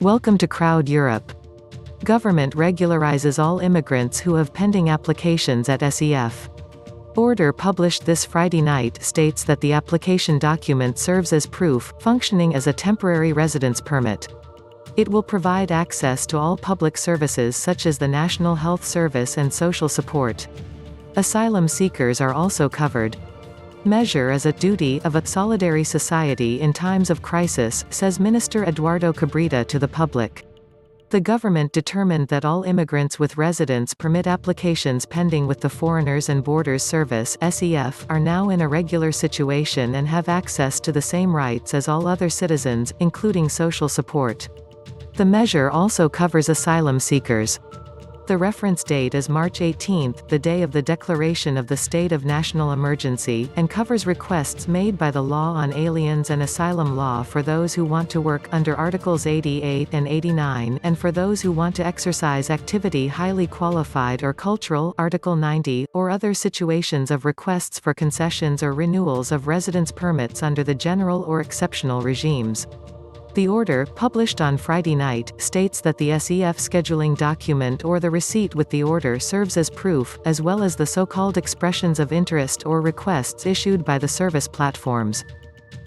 Welcome to Crowd Europe. Government regularizes all immigrants who have pending applications at SEF. Order published this Friday night states that the application document serves as proof, functioning as a temporary residence permit. It will provide access to all public services such as the National Health Service and social support. Asylum seekers are also covered. Measure as a duty of a solidary society in times of crisis, says Minister Eduardo Cabrita to the public. The government determined that all immigrants with residence permit applications pending with the Foreigners and Borders Service (SEF) are now in a regular situation and have access to the same rights as all other citizens, including social support. The measure also covers asylum seekers. The reference date is March 18, the day of the declaration of the state of national emergency, and covers requests made by the Law on Aliens and Asylum Law for those who want to work under Articles 88 and 89 and for those who want to exercise activity highly qualified or cultural Article 90, or other situations of requests for concessions or renewals of residence permits under the general or exceptional regimes. The order, published on Friday night, states that the SEF scheduling document or the receipt with the order serves as proof, as well as the so-called expressions of interest or requests issued by the service platforms.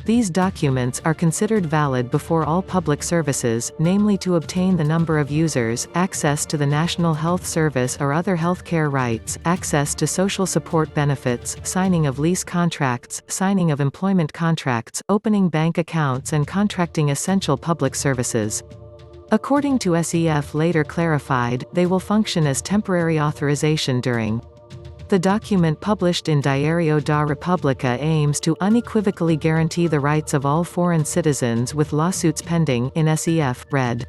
These documents are considered valid before all public services, namely to obtain the number of users, access to the National Health Service or other healthcare rights, access to social support benefits, signing of lease contracts, signing of employment contracts, opening bank accounts and contracting essential public services. According to SEF later clarified, they will function as temporary authorization during. The document published in Diario da Repubblica aims to unequivocally guarantee the rights of all foreign citizens with lawsuits pending in SEF, read.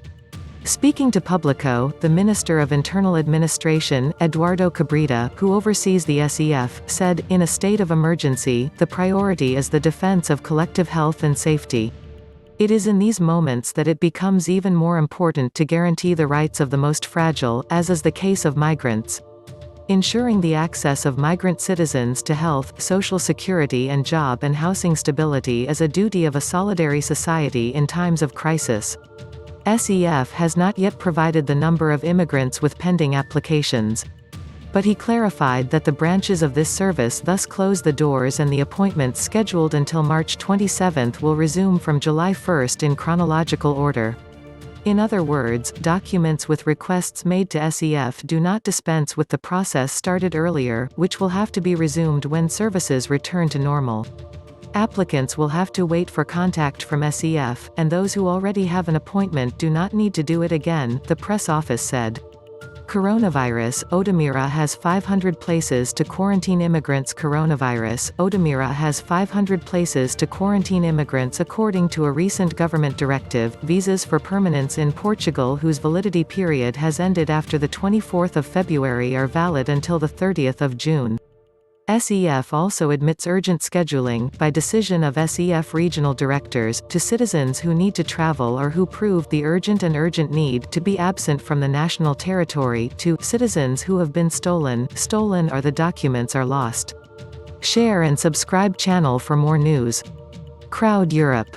Speaking to Publico, the Minister of Internal Administration, Eduardo Cabrita, who oversees the SEF, said, in a state of emergency, the priority is the defense of collective health and safety. It is in these moments that it becomes even more important to guarantee the rights of the most fragile, as is the case of migrants. Ensuring the access of migrant citizens to health, social security and job and housing stability is a duty of a solidary society in times of crisis. SEF has not yet provided the number of immigrants with pending applications. But he clarified that the branches of this service thus close the doors and the appointments scheduled until March 27 will resume from July 1 in chronological order. In other words, documents with requests made to SEF do not dispense with the process started earlier, which will have to be resumed when services return to normal. Applicants will have to wait for contact from SEF, and those who already have an appointment do not need to do it again, the press office said. Coronavirus, Odemira has 500 places to quarantine immigrants. Coronavirus, Odemira has 500 places to quarantine immigrants according to a recent government directive. Visas for permanence in Portugal whose validity period has ended after the 24th of February are valid until the 30th of June. SEF also admits urgent scheduling, by decision of SEF regional directors, to citizens who need to travel or who prove the urgent need to be absent from the national territory, to citizens who have been stolen or the documents are lost. Share and subscribe channel for more news. Crowd Europe.